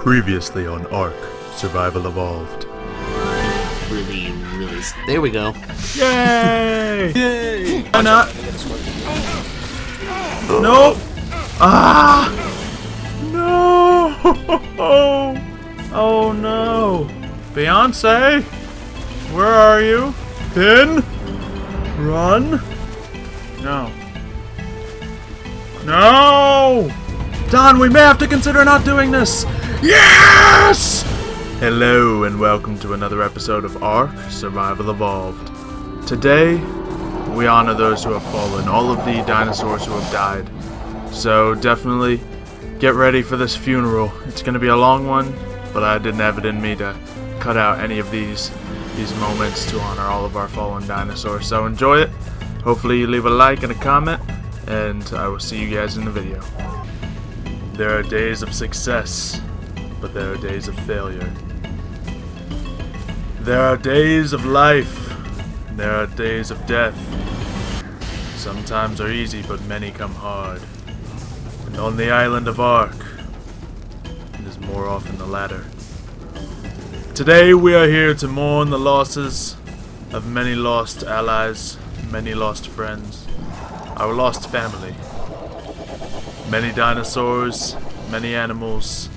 Previously on ARK, Survival Evolved. Really. There we go. Yay! Yay! Why not? Nope! Ah! No! Oh no! Beyonce? Where are you? Finn? Run? No. No! Don, we may have to consider not doing this! Yes! Hello and welcome to another episode of ARK, Survival Evolved. Today, we honor those who have fallen, all of the dinosaurs who have died. So definitely get ready for this funeral. It's going to be a long one, but I didn't have it in me to cut out any of these moments to honor all of our fallen dinosaurs. So enjoy it. Hopefully you leave a like and a comment, and I will see you guys in the video. There are days of success, but there are days of failure. There are days of life, and there are days of death. Sometimes are easy, but many come hard. And on the island of ARK, it is more often the latter. Today we are here to mourn the losses of many lost allies, many lost friends, our lost family. Many dinosaurs, many animals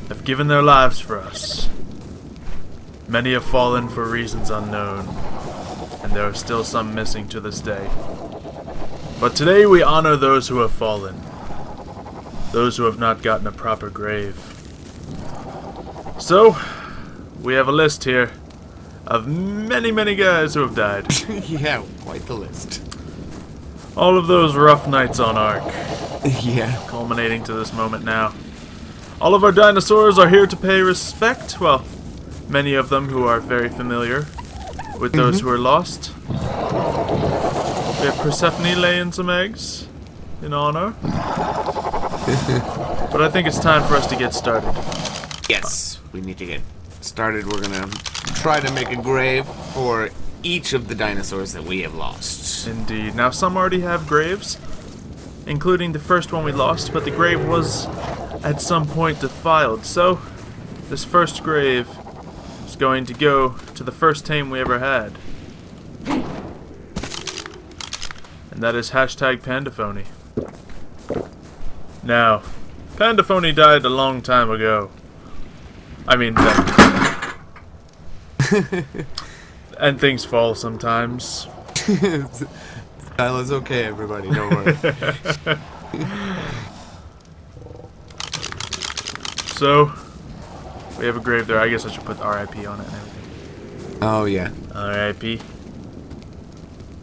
have given their lives for us. Many have fallen for reasons unknown, and there are still some missing to this day. But today we honor those who have fallen, those who have not gotten a proper grave. So, we have a list here of many guys who have died. Yeah, quite the list. All of those rough nights on ARK. Yeah. Culminating to this moment now. All of our dinosaurs are here to pay respect. Well, many of them who are very familiar with those who are lost. We have Persephone laying some eggs in honor. But I think it's time for us to get started. Yes, we need to get started. We're gonna try to make a grave for each of the dinosaurs that we have lost. Indeed. Now, some already have graves, including the first one we lost, but the grave was at some point defiled. So, this first grave is going to go to the first tame we ever had. And that is #Pandaphony. Now, Pandaphony died a long time ago. I mean, and things fall sometimes. Tyler's okay, everybody, don't worry. So, we have a grave there. I guess I should put RIP on it and everything. Oh, yeah. RIP.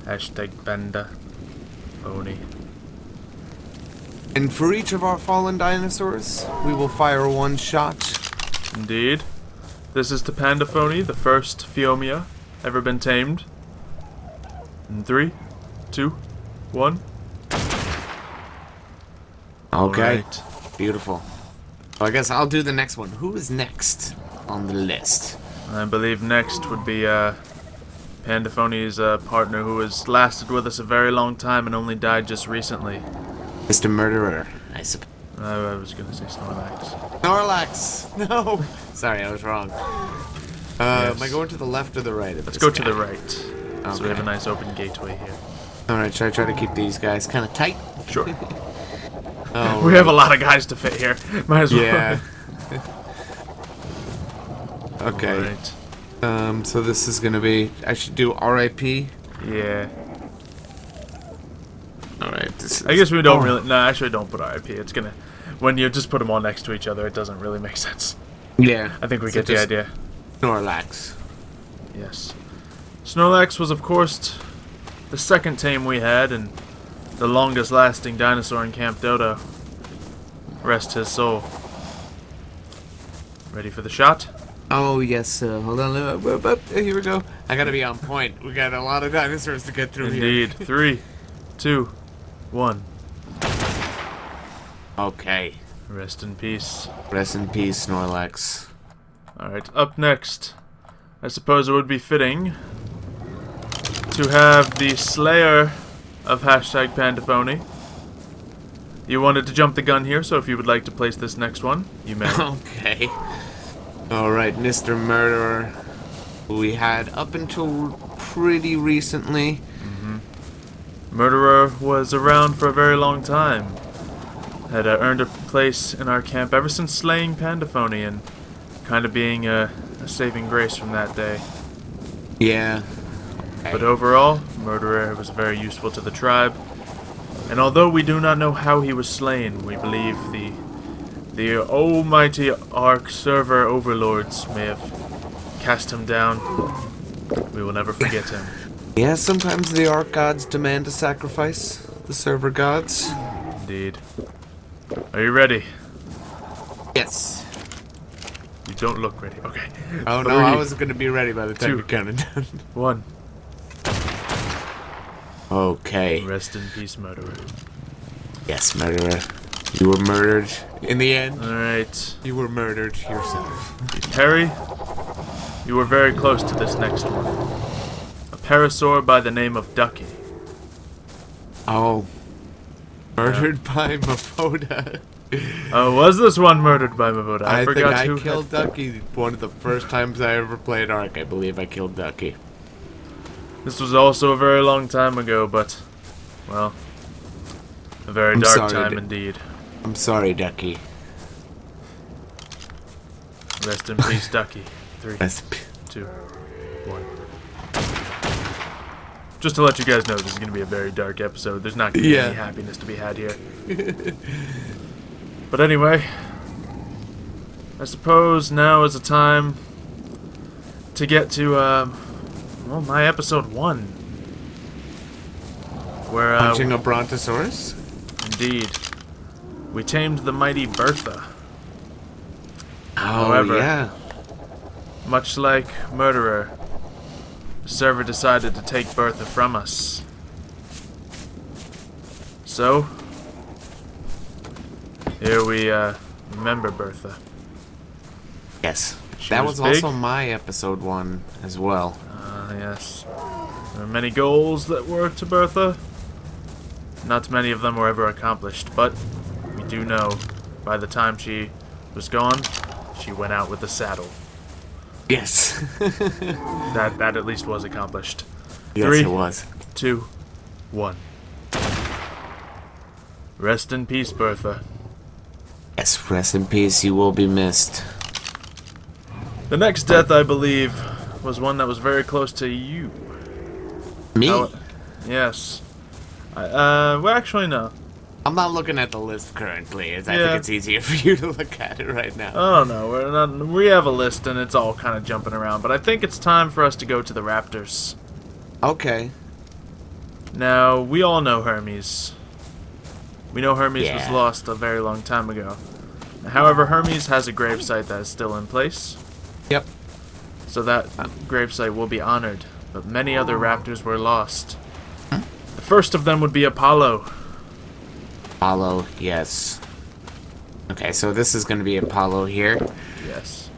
#Pandaphony. And for each of our fallen dinosaurs, we will fire one shot. Indeed. This is to Pandaphony, the first Phiomia ever been tamed. In 3, 2, 1. Okay. Alright. Beautiful. Well, I guess I'll do the next one. Who is next on the list? I believe next would be Pandaphony's partner, who has lasted with us a very long time and only died just recently. Mr. Murderer, I suppose. I was going to say Snorlax. Snorlax! No! Sorry, I was wrong. Yes. Am I going to the left or the right? Let's go to the right. Okay. So we have a nice open gateway here. Alright, should I try to keep these guys kind of tight? Sure. Oh, We have a lot of guys to fit here. Might as well. yeah. Okay. Alright. So this is gonna be. I should do RIP. Yeah. Alright. I guess we don't really. No, actually, don't put RIP. It's gonna. When you just put them all next to each other, it doesn't really make sense. Yeah. I think we So get the just idea. Snorlax. Yes. Snorlax was, of course, the second tame we had and the longest lasting dinosaur in Camp Dodo. Rest his soul. Ready for the shot? Oh yes. Hold on. Here we go. I gotta be on point. We got a lot of dinosaurs to get through Indeed. here. 3, 2, 1. Okay. Rest in peace. Rest in peace, Snorlax. Alright, up next. I suppose it would be fitting to have the slayer of #Pandaphony, You wanted to jump the gun here, so if you would like to place this next one, you may. Okay. Alright, Mr. Murderer, who we had up until pretty recently. Murderer was around for a very long time. Had earned a place in our camp ever since slaying Xylophoney and kind of being a saving grace from that day. Yeah. Okay. But overall, Murderer was very useful to the tribe. And although we do not know how he was slain, we believe the almighty ARK server overlords may have cast him down. We will never forget him. Yeah, sometimes the ARK gods demand a sacrifice. The server gods. Indeed. Are you ready? Yes. You don't look ready. Okay. Oh no, 3, I was gonna be ready by the time 2, you counted down. 1. Okay. Rest in peace, Murderer. Yes, Murderer. You were murdered in the end. Alright. You were murdered yourself. Harry, you were very close to this next one. A parasaur by the name of Ducky. Oh. Murdered by Mafoda. Oh, was this one murdered by Mavoda? I think forgot I who killed Ducky. One of the first times I ever played ARK, I believe I killed Ducky. This was also a very long time ago, but, well, a very dark time indeed. I'm sorry, Ducky. Rest in peace, Ducky. 3, Rest 2, 1. Just to let you guys know, this is going to be a very dark episode. There's not going to be any happiness to be had here. But anyway, I suppose now is the time to get to, well, my episode 1. Where, Punching a Brontosaurus? Indeed. We tamed the mighty Bertha. Oh, However, yeah. much like Murderer, the server decided to take Bertha from us. So, here we, remember Bertha. Yes. She That was was big. also my episode 1 as well. Yes. There are many goals that were to Bertha. Not many of them were ever accomplished, but we do know by the time she was gone, she went out with the saddle. Yes. That at least was accomplished. Yes, 3, it was. 2, 1. Rest in peace, Bertha. Yes, rest in peace. You will be missed. The next death, I believe, was one that was very close to you. Me? Yes. Well, actually, no. I'm not looking at the list currently, as I Yeah. think it's easier for you to look at it right now. Oh no, we're not. We have a list, and it's all kind of jumping around. But I think it's time for us to go to the Raptors. Okay. Now, we all know Hermes. We know Hermes was Yeah. lost a very long time ago. However, Hermes has a gravesite that is still in place, Yep. so that gravesite will be honored. But many other raptors were lost. The first of them would be Apollo. Apollo, yes. Okay, so this is going to be Apollo here. Yes.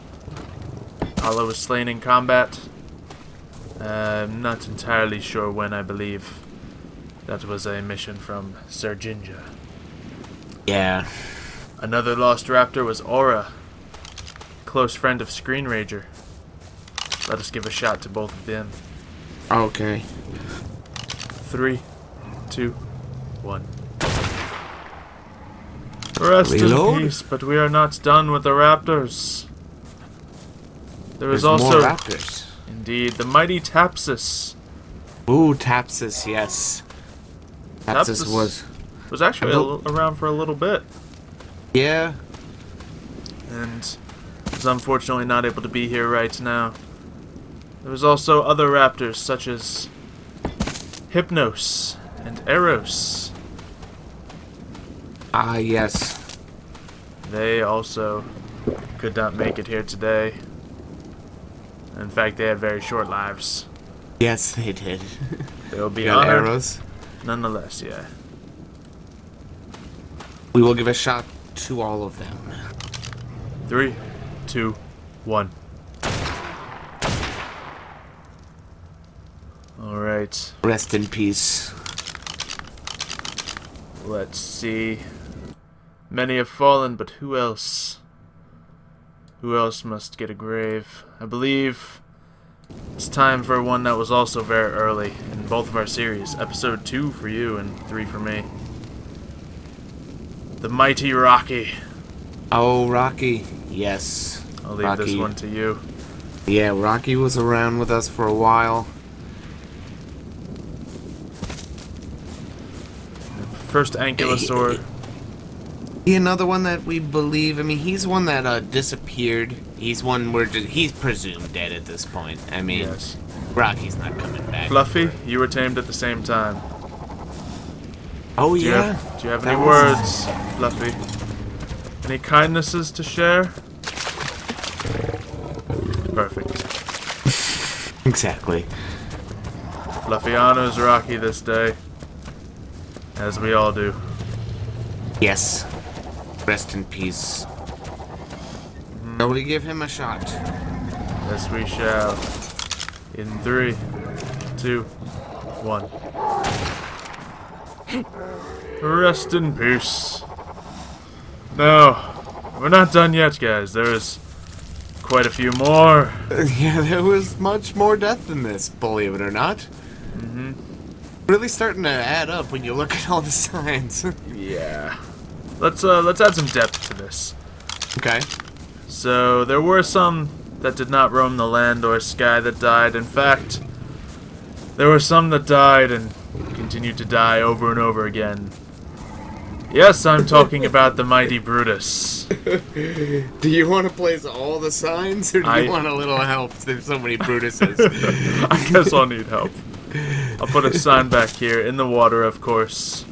Apollo was slain in combat. I'm not entirely sure when, I believe. That was a mission from Sir Ginger. Yeah. Another lost raptor was Aura, close friend of Screen Rager. Let us give a shot to both of them. Okay. 3, 2, 1. Rest Reload. in peace, but we are not done with the raptors. There is There's also, more raptors. indeed, the mighty Tapsus. Ooh, Tapsus, yes. Tapsus was actually around for a little bit, Yeah. and is unfortunately not able to be here right now. There was also other raptors such as Hypnos and Eros. Ah, yes. They also could not make it here today. In fact, they had very short lives. Yes, they did. They will be You got honored arrows. nonetheless, yeah. We will give a shot to all of them. 3, 2, 1. Alright, Rest in peace. let's see. Many have fallen, but who else? Who else must get a grave? I believe it's time for one that was also very early in both of our series. Episode 2 for you and 3 for me. The mighty Rocky. Oh, Rocky. Yes. I'll leave this one to you. Yeah, Rocky was around with us for a while. First ankylosaur. Another one that we believe. I mean, he's one that disappeared. He's one he's presumed dead at this point. I mean, Yes. Rocky's not coming back. Fluffy, you were tamed at the same time. Oh Do you yeah. have, any words, Fluffy? Any kindnesses to share? Perfect. Exactly. Fluffy honors Rocky this day, as we all do. Yes. Rest in peace. Nobody give him a shot. Yes, we shall. In 3, 2, 1. Rest in peace. No, we're not done yet, guys. There is quite a few more. Yeah, there was much more death than this, believe it or not. Really starting to add up when you look at all the signs. Yeah. Let's add some depth to this. Okay. So there were some that did not roam the land or sky that died. In fact, there were some that died and continued to die over and over again. Yes, I'm talking about the mighty Brutus. Do you want to place all the signs, or do you want a little help? There's so many Brutuses. I guess I'll need help. I'll put a sign back here in the water, of course.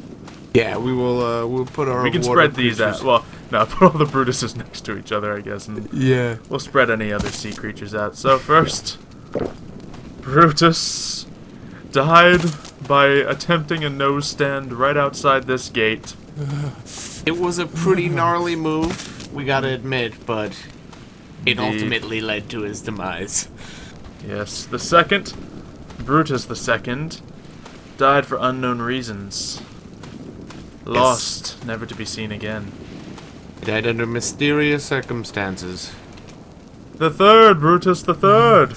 Yeah, we will. We'll put our. We can water spread these creatures. out. Well, no, put all the Brutuses next to each other, I guess, and Yeah. we'll spread any other sea creatures out. So first, Brutus died by attempting a nose stand right outside this gate. It was a pretty gnarly move, we gotta admit, but it ultimately led to his demise. Yes, the second, Brutus the Second, died for unknown reasons. Lost, never to be seen again. He died under mysterious circumstances. The third, Brutus the Third,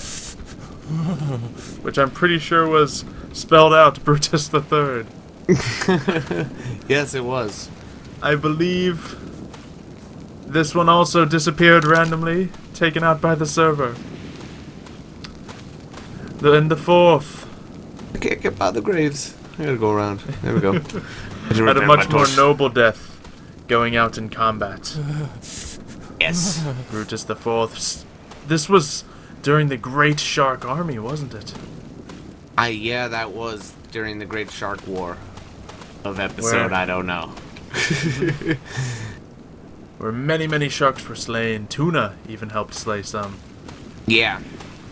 which I'm pretty sure was spelled out Brutus the Third. Yes, it was. I believe this one also disappeared randomly, taken out by the server. And the fourth I can't get by the graves. I gotta go around. There we go. had a much more noble death, going out in combat. Yes. Brutus the Fourth. This was during the Great Shark Army, wasn't it? Yeah, that was during the Great Shark War of episode, Where? I don't know. Where many, many sharks were slain. Tuna even helped slay some. Yeah.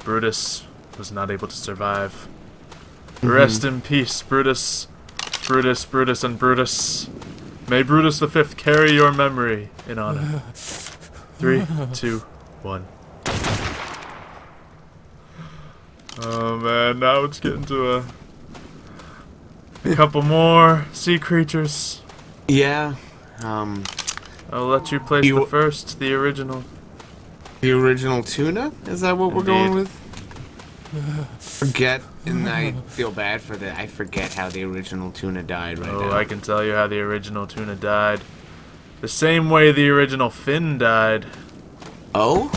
Brutus was not able to survive. Rest in peace, Brutus. Brutus, Brutus, and Brutus. May Brutus the Fifth carry your memory in honor. 3, 2, 1. Oh man, now it's getting to a couple more sea creatures. Yeah. I'll let you place the first, the original. The original tuna? Is that what we're going Indeed. with? Forget, and I feel bad for that. I forget how the original tuna died right now. Oh, I can tell you how the original tuna died. The same way the original fin died. Oh?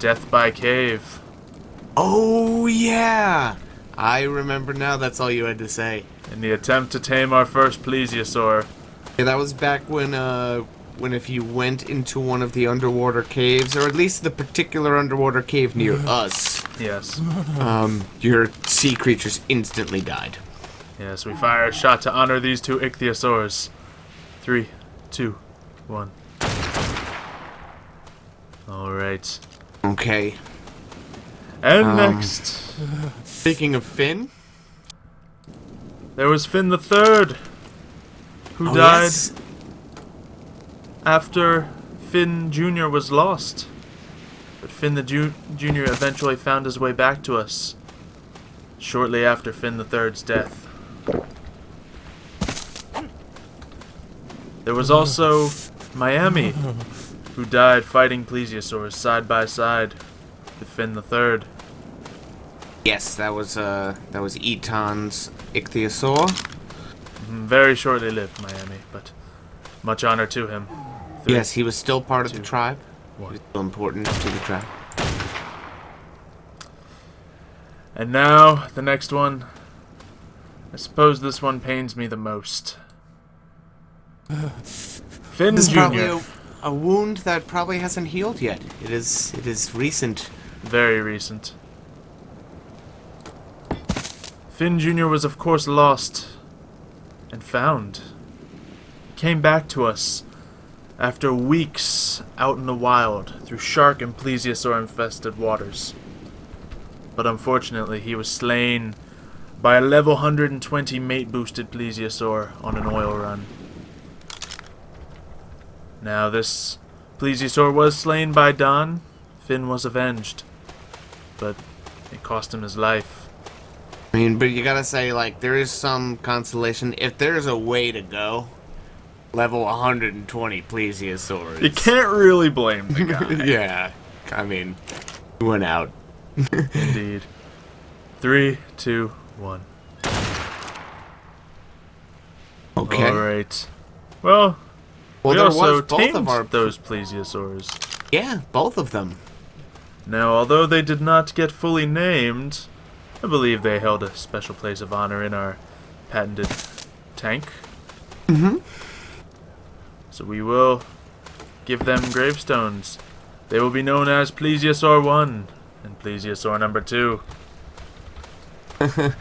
Death by cave. Oh, yeah! I remember now, that's all you had to say. In the attempt to tame our first plesiosaur. Yeah, that was back when if you went into one of the underwater caves, or at least the particular underwater cave near us, Yes. your sea creatures instantly died. Yes, we fire a shot to honor these two ichthyosaurs. 3, 2, 1. Alright. Okay. And next, Speaking of Finn, there was Finn the Third, who oh, died yes. after Finn Jr. was lost. But Finn the Jr. eventually found his way back to us, shortly after Finn the Third's death. There was also Miami, who died fighting plesiosaurs side by side with Finn the Third. Yes, that was Eton's ichthyosaur. Very shortly lived, Miami, but much honor to him. Yes, he was still part of the tribe. One. He was still important to the tribe. And now, the next one. I suppose this one pains me the most. Finn This is Jr. probably a wound that probably hasn't healed yet. It is recent. Very recent. Finn Jr. was of course lost and found. He came back to us after weeks out in the wild through shark and plesiosaur infested waters. But unfortunately he was slain by a level 120 mate boosted plesiosaur on an oil run. Now this plesiosaur was slain by Don. Finn was avenged, but it cost him his life. I mean, but you gotta say, like, there is some consolation. If there's a way to go, level 120 plesiosaurs. You can't really blame the guy. Yeah, I mean, he went out. Indeed. 3, 2, 1. Okay. Alright. Well, we there also was both tamed of our... those plesiosaurs. Yeah, both of them. Now, although they did not get fully named, I believe they held a special place of honor in our patented tank. Mm-hmm. So we will give them gravestones. They will be known as Plesiosaur 1 and Plesiosaur number 2. You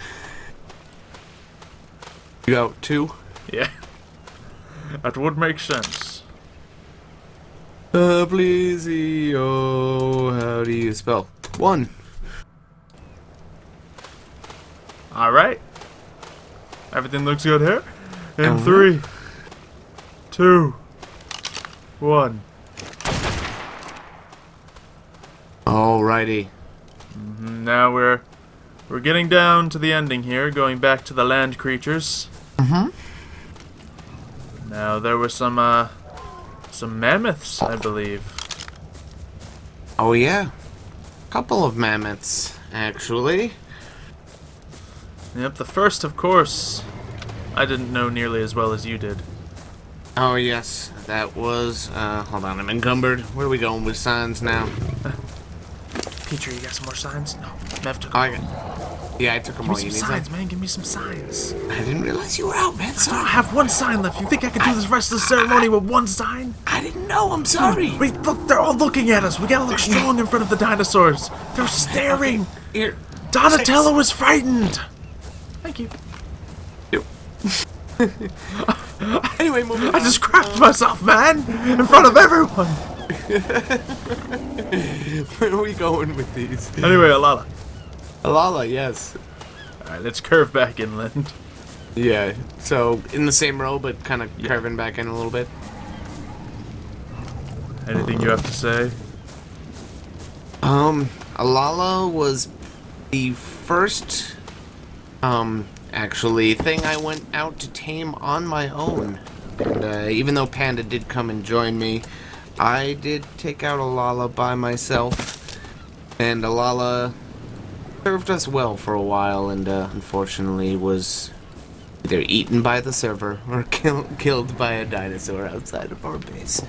got 2? Yeah. That would make sense. Plesio. How do you spell? 1. Alright. Everything looks good here. In 3, 2, 1. Alrighty. Now we're getting down to the ending here, going back to the land creatures. Now there were some mammoths, I believe. Oh yeah, couple of mammoths actually. Yep, the first, of course, I didn't know nearly as well as you did. Oh yes, that was. Hold on, I'm encumbered. Where are we going with signs now? Petrie, you got some more signs? No, Mev took Oh, them. yeah, I took them Give all. me You some need signs, man. Give me some signs. some? I didn't realize you were out, man. I Sorry. have one sign left. You think I could do this rest of the ceremony with one sign? I didn't know. I'm sorry. Wait, look, they're all looking at us. We gotta look strong in front of the dinosaurs. They're staring. Here. Donatello is frightened. Thank you. Anyway, moving on. I just crapped myself, man, in front of everyone. Where are we going with these? Anyway, Alala. Alala, yes. Alright, let's curve back inland. Yeah. So in the same row, but kind of curving back in a little bit. Anything you have to say? Alala was the first, actually, thing I went out to tame on my own. And, even though Panda did come and join me, I did take out Alala by myself. And Alala served us well for a while, and, unfortunately was either eaten by the server or killed by a dinosaur outside of our base.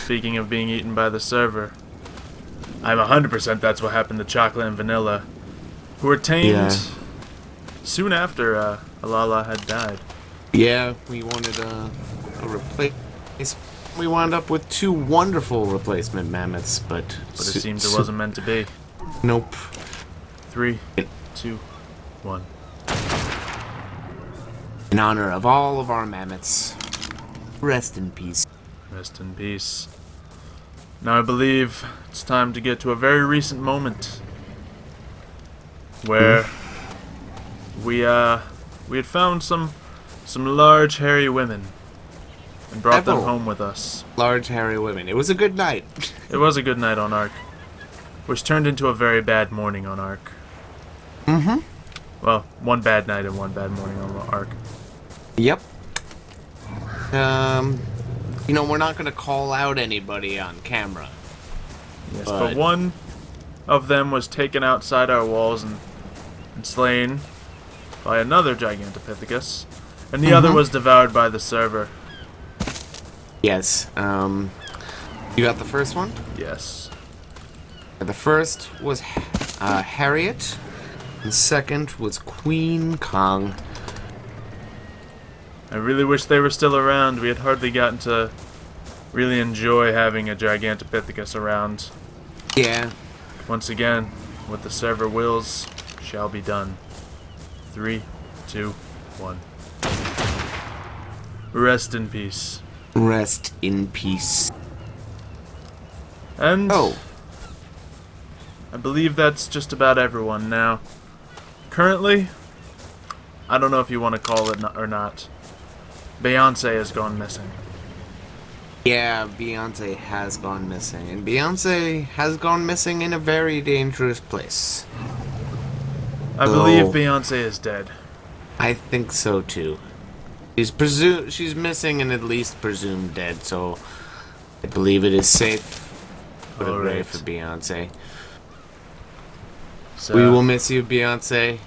Speaking of being eaten by the server, I'm 100% that's what happened to Chocolate and Vanilla, who were tamed soon after Alala had died. Yeah, we wanted a replace. We wound up with 2 wonderful replacement mammoths, but But it seems it wasn't meant to be. Nope. 3, 2, 1. In honor of all of our mammoths, rest in peace. Rest in peace. Now I believe it's time to get to a very recent moment where we had found some large hairy women and brought them Several. home with us. Large hairy women. It was a good night. It was a good night on ARK, which turned into a very bad morning on ARK. Well, one bad night and one bad morning on ARK. Yep. You know, we're not going to call out anybody on camera. Yes, but one of them was taken outside our walls and slain by another Gigantopithecus, and the other was devoured by the server. Yes. You got the first one? Yes. The first was Harriet. The second was Queen Kong. I really wish they were still around. We had hardly gotten to really enjoy having a Gigantopithecus around. Yeah. Once again, what the server wills shall be done. 3, 2, 1. Rest in peace. Rest in peace. And I believe that's just about everyone now. Currently, I don't know if you want to call it or not, Beyonce has gone missing. Yeah, Beyonce has gone missing. And Beyonce has gone missing in a very dangerous place. I believe Beyonce is dead. I think so too. She's missing and at least presumed dead, so I believe it is safe. Put it right for Beyonce. So, we will miss you, Beyonce.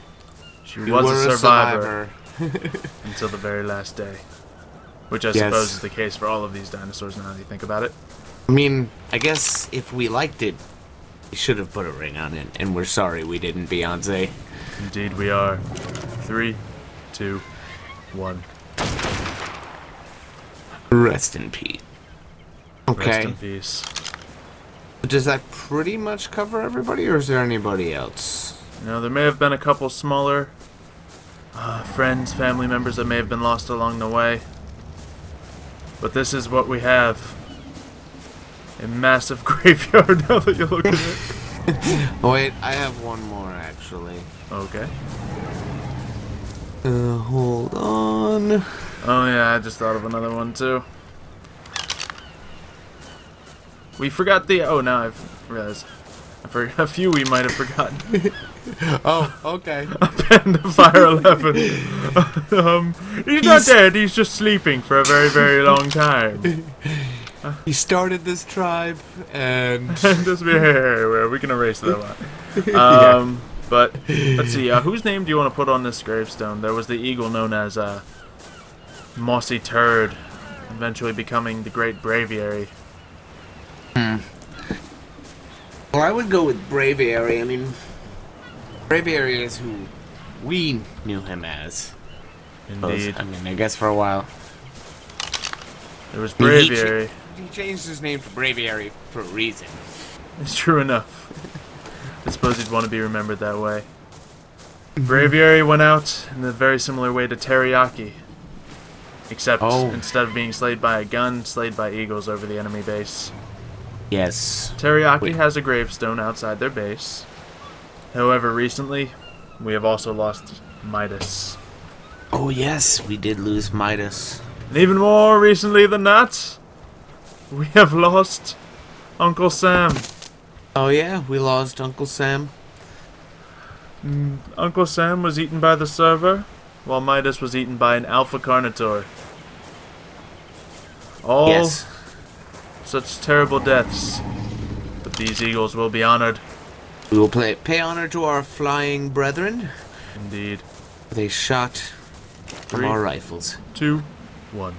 She was a survivor until the very last day. Which I suppose is the case for all of these dinosaurs now that you think about it. I mean, I guess if we liked it, we should have put a ring on it, and we're sorry we didn't, Beyonce. Indeed we are. 3, 2, 1. Rest in peace. Okay. Rest in peace. Does that pretty much cover everybody, or is there anybody else? You there may have been a couple smaller friends, family members that may have been lost along the way. But this is what we have. A massive graveyard now that you look at it. Oh, wait, I have one more, actually. Okay. Hold on. Oh yeah, I just thought of another one too. We forgot the... Oh, now I've realized. A few we might have forgotten. Oh, okay. A Panda Fire 11. He's not dead, he's just sleeping for a very, very long time. He started this tribe, and... just we can erase that one. But, let's see, whose name do you want to put on this gravestone? There was the eagle known as Mossy Turd, eventually becoming the Great Braviary. Well, I would go with Braviary. I mean, Braviary is who we knew him as. Indeed. I mean, I guess for a while. There was Braviary. He changed his name to Braviary for a reason. It's true enough. I suppose he'd want to be remembered that way. Braviary went out in a very similar way to Teriyaki. Except instead of being slayed by a gun, slayed by eagles over the enemy base. Yes. Teriyaki has a gravestone outside their base. However, recently, we have also lost Midas. Oh yes, we did lose Midas. And even more recently than that, we have lost Uncle Sam. Oh yeah, we lost Uncle Sam. Uncle Sam was eaten by the server, while Midas was eaten by an Alpha Carnotaur. All such terrible deaths. But these eagles will be honored. We will pay honor to our flying brethren. Indeed. They shot from our rifles. 2, 1.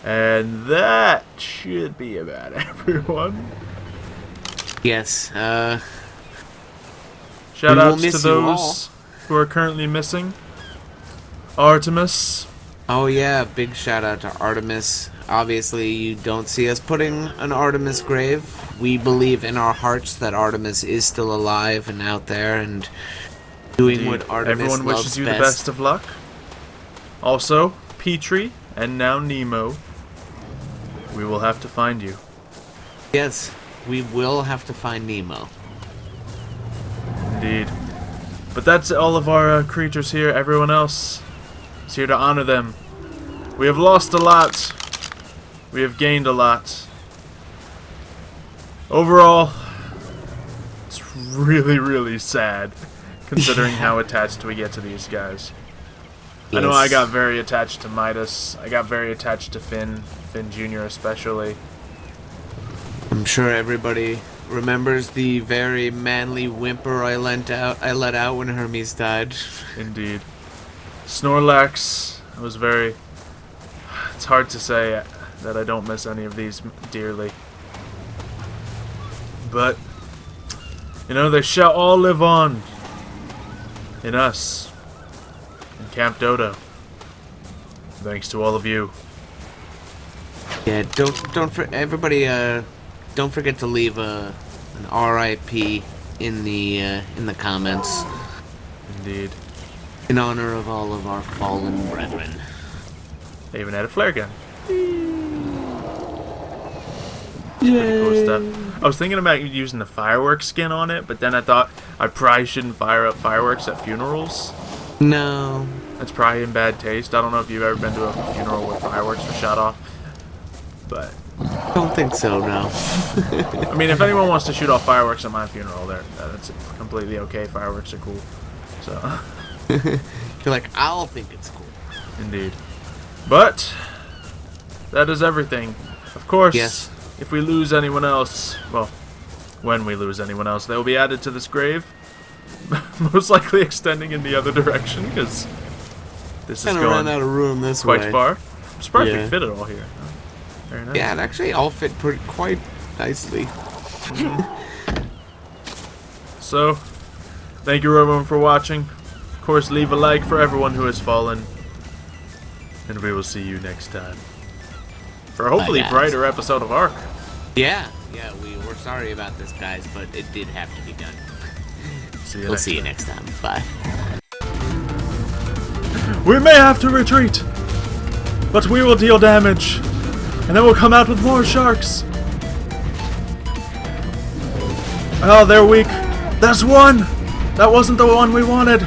And that should be about everyone. Yes, Shoutouts to those who are currently missing. Artemis. Oh yeah, big shout out to Artemis. Obviously, you don't see us putting an Artemis grave. We believe in our hearts that Artemis is still alive and out there and doing what Artemis Everyone loves wishes you best. the best of luck. Also, Petrie and now Nemo. We will have to find you. Yes, we will have to find Nemo. Indeed. But that's all of our creatures here. Everyone else is here to honor them. We have lost a lot. We have gained a lot. Overall, it's really, really sad, considering how attached we get to these guys. I know I Yes. got very attached to Midas. I got very attached to Finn Jr. especially. I'm sure everybody remembers the very manly whimper I let out when Hermes died. Indeed. Snorlax was very... It's hard to say that I don't miss any of these dearly. But, you know, they shall all live on in us, in Camp Dodo. Thanks to all of you. Yeah, everybody don't forget to leave an RIP in the comments Indeed. in honor of all of our fallen brethren. They even had a flare gun. Pretty cool stuff. I was thinking about using the fireworks skin on it, but then I thought I probably shouldn't fire up fireworks at funerals. No. That's probably in bad taste. I don't know if you've ever been to a funeral where fireworks were shot off, but Don't think so, no. I mean, if anyone wants to shoot off fireworks at my funeral, that's completely okay. Fireworks are cool. So, You're like, I'll think it's cool. indeed. But that is everything. Of course, Yes. if we lose anyone else, well, when we lose anyone else, they will be added to this grave. Most likely extending in the other direction, because this is Kind of going run out of room this quite way. far. I'm surprised we Yeah. fit it all here. Very nice. Yeah, it actually all fit quite nicely. So, thank you everyone for watching. Of course, leave a like for everyone who has fallen. And we will see you next time. For a hopefully guys. brighter episode of ARK. Yeah, we're sorry about this, guys, but it did have to be done. We'll see you next time. Bye. We may have to retreat, but we will deal damage, and then we'll come out with more sharks. Oh, they're weak. There's one! That wasn't the one we wanted.